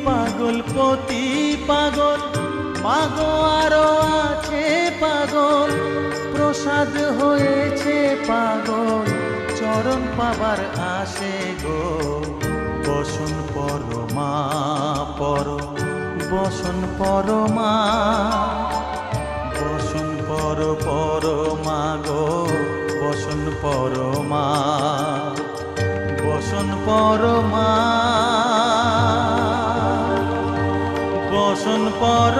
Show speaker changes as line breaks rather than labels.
পাগল পতি পাগল মাগো আরো আছে পাগল প্রসাদ হয়েছে পাগল চরণ পাবার আসে গো বসন পরমা পর বসন পরমা বসন পরমা গো বসন পরমা বসন পরমা বসন পর